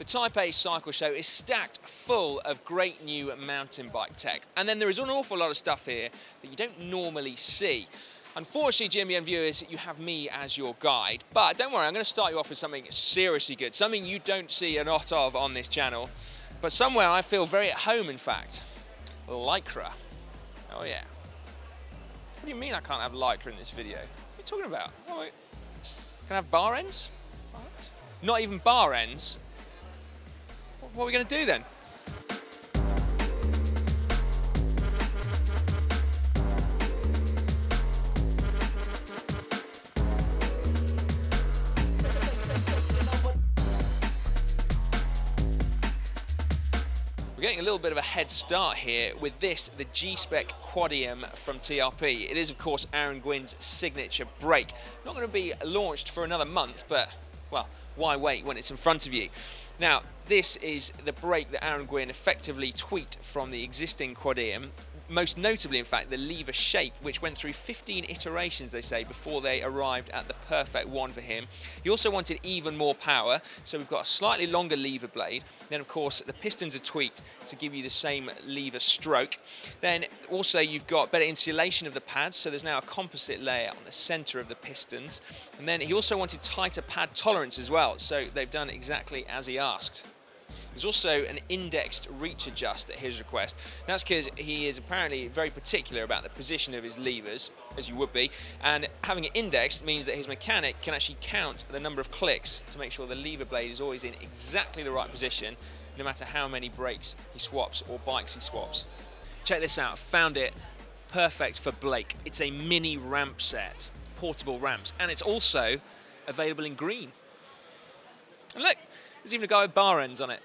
The Taipei Cycle Show is stacked full of great new mountain bike tech. And then there is an awful lot of stuff here that you don't normally see. Unfortunately, GMBN viewers, you have me as your guide. But don't worry, I'm going to start you off with something seriously good, something you don't see a lot of on this channel, but somewhere I feel very at home, in fact. Lycra. Oh yeah. What do you mean I can't have lycra in this video? What are you talking about? Can I have bar ends? What? Not even bar ends? What are we going to do then? We're getting a little bit of a head start here with this, the G-Spec Quadium from TRP. It is, of course, Aaron Gwynn's signature brake. Not going to be launched for another month, but, well, why wait when it's in front of you? Now, this is the brake that Aaron Gwinn effectively tweaked from the existing Quadium. Most notably, in fact, the lever shape, which went through 15 iterations, they say, before they arrived at the perfect one for him. He also wanted even more power, so we've got a slightly longer lever blade. Then, of course, the pistons are tweaked to give you the same lever stroke. Then, also, you've got better insulation of the pads, so there's now a composite layer on the center of the pistons. And then he also wanted tighter pad tolerance as well, so they've done exactly as he asked. There's also an indexed reach adjust at his request. That's because he is apparently very particular about the position of his levers, as you would be, and having it indexed means that his mechanic can actually count the number of clicks to make sure the lever blade is always in exactly the right position, no matter how many brakes he swaps or bikes he swaps. Check this out, found it perfect for Blake. It's a mini ramp set, portable ramps, and it's also available in green. And look, there's even a guy with bar ends on it.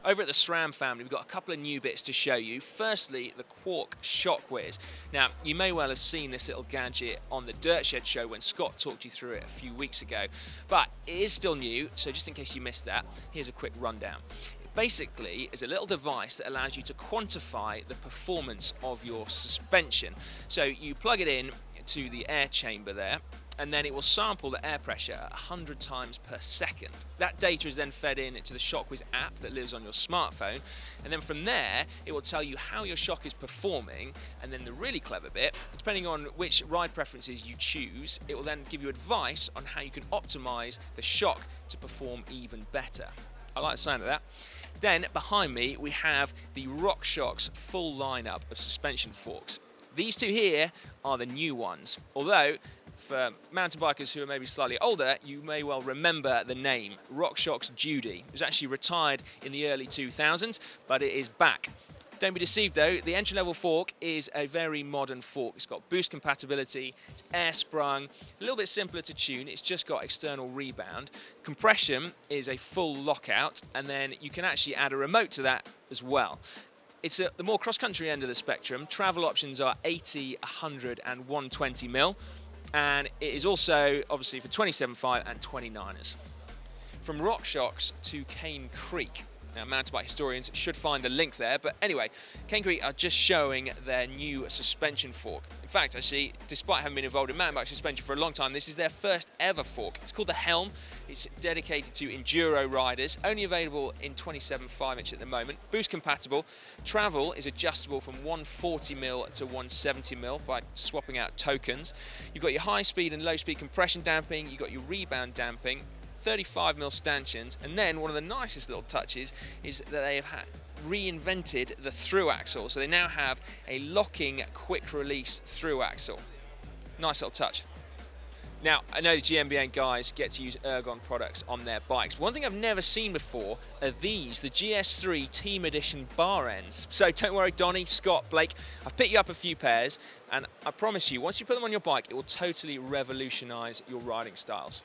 Over at the SRAM family, we've got a couple of new bits to show you. Firstly, the Quarq ShockWiz. Now, you may well have seen this little gadget on the Dirt Shed show when Scott talked you through it a few weeks ago, but it is still new, so just in case you missed that, here's a quick rundown. It basically is a little device that allows you to quantify the performance of your suspension. So you plug it in to the air chamber there, and then it will sample the air pressure at 100 times per second. That data is then fed in to the ShockWiz app that lives on your smartphone, and then from there it will tell you how your shock is performing, and then the really clever bit, depending on which ride preferences you choose, it will then give you advice on how you can optimize the shock to perform even better. I like the sound of that. Then behind me we have the RockShox full lineup of suspension forks. These two here are the new ones, although for mountain bikers who are maybe slightly older, you may well remember the name, RockShox Judy. It was actually retired in the early 2000s, but it is back. Don't be deceived though, the entry-level fork is a very modern fork. It's got boost compatibility, it's air sprung, a little bit simpler to tune, it's just got external rebound. Compression is a full lockout, and then you can actually add a remote to that as well. It's at the more cross-country end of the spectrum. Travel options are 80, 100 and 120 mil. And it is also, obviously, for 27.5 and 29ers. From RockShox to Cane Creek. Now, mountain bike historians should find a link there, but anyway, Cane Creek are just showing their new suspension fork. In fact, actually, despite having been involved in mountain bike suspension for a long time, this is their first ever fork. It's called the Helm. It's dedicated to enduro riders, only available in 27.5 inch at the moment, boost compatible. Travel is adjustable from 140mm to 170mm by swapping out tokens. You've got your high speed and low speed compression damping, you've got your rebound damping, 35mm stanchions, and then one of the nicest little touches is that they have reinvented the through axle, so they now have a locking quick release through axle. Nice little touch. Now, I know the GMBN guys get to use Ergon products on their bikes. One thing I've never seen before are these, the GS3 Team Edition bar ends. So don't worry, Donnie, Scott, Blake, I've picked you up a few pairs, and I promise you, once you put them on your bike, it will totally revolutionize your riding styles.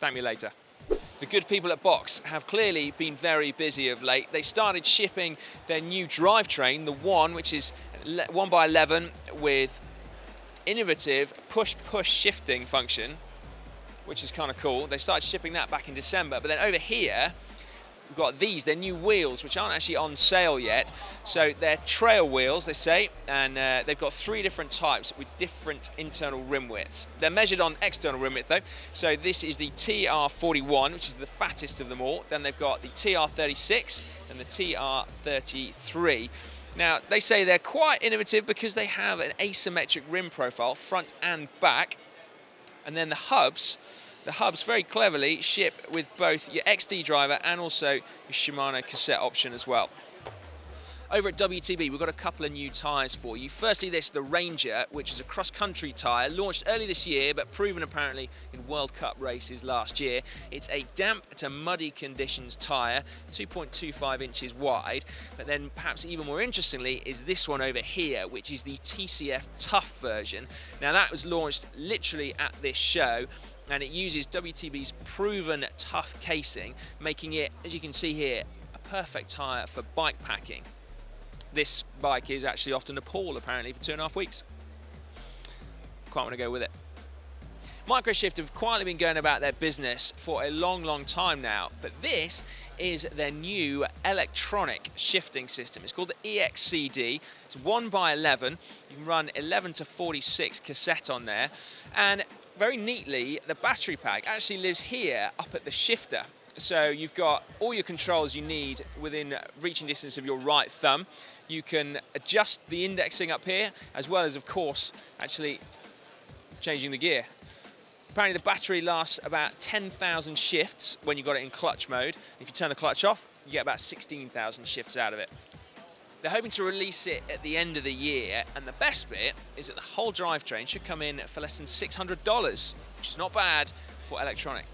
Thank me later. The good people at Box have clearly been very busy of late. They started shipping their new drivetrain, the One, which is 1x11 with innovative push-push shifting function, which is kind of cool. They started shipping that back in December, but then over here, we've got these, they're new wheels, which aren't actually on sale yet. So they're trail wheels, they say, and they've got 3 different types with different internal rim widths. They're measured on external rim width though. So this is the TR41, which is the fattest of them all. Then they've got the TR36 and the TR33. Now, they say they're quite innovative because they have an asymmetric rim profile, front and back. And then the hubs very cleverly ship with both your XD driver and also your Shimano cassette option as well. Over at WTB, we've got a couple of new tyres for you. Firstly, the Ranger, which is a cross-country tyre, launched early this year, but proven apparently in World Cup races last year. It's a damp to muddy conditions tyre, 2.25 inches wide. But then perhaps even more interestingly is this one over here, which is the TCF Tough version. Now that was launched literally at this show, and it uses WTB's proven tough casing, making it, as you can see here, a perfect tyre for bike packing. This bike is actually off to Nepal apparently for 2.5 weeks. Quite want to go with it. Microshift have quietly been going about their business for a long time now, but this is their new electronic shifting system. It's called the EXCD. It's 1x11. You can run 11 to 46 cassette on there, and very neatly the battery pack actually lives here up at the shifter. So you've got all your controls you need within reaching distance of your right thumb. You can adjust the indexing up here, as well as, of course, actually changing the gear. Apparently the battery lasts about 10,000 shifts when you've got it in clutch mode. If you turn the clutch off, you get about 16,000 shifts out of it. They're hoping to release it at the end of the year, and the best bit is that the whole drivetrain should come in for less than $600, which is not bad for electronic.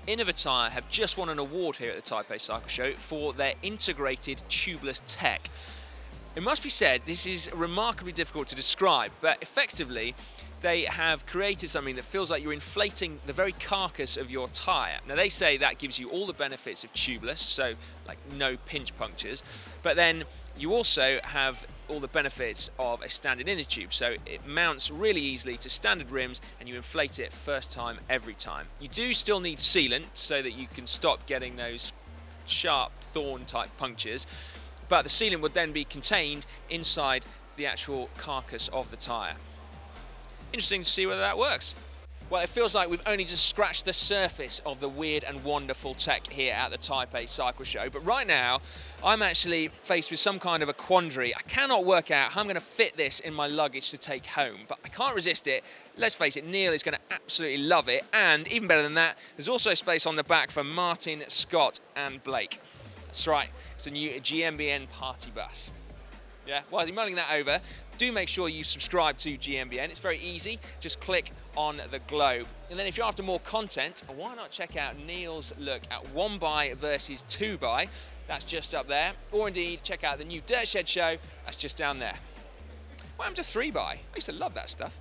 Innovatire have just won an award here at the Taipei Cycle Show for their integrated tubeless tech. It must be said, this is remarkably difficult to describe, but effectively they have created something that feels like you're inflating the very carcass of your tyre. Now they say that gives you all the benefits of tubeless, so like no pinch punctures, but then you also have all the benefits of a standard inner tube, so it mounts really easily to standard rims and you inflate it first time every time. You do still need sealant so that you can stop getting those sharp thorn type punctures, but the sealant would then be contained inside the actual carcass of the tyre. Interesting to see whether that works. Well, it feels like we've only just scratched the surface of the weird and wonderful tech here at the Taipei Cycle Show. But right now, I'm actually faced with some kind of a quandary. I cannot work out how I'm going to fit this in my luggage to take home, but I can't resist it. Let's face it, Neil is going to absolutely love it. And even better than that, there's also space on the back for Martin, Scott, and Blake. That's right, it's a new GMBN party bus. Yeah, while you're mulling that over, do make sure you subscribe to GMBN. It's very easy. Just click on the globe. And then if you're after more content, why not check out Neil's look at 1x versus 2x. That's just up there. Or indeed, check out the new Dirt Shed show. That's just down there. What happened to 3x? I used to love that stuff.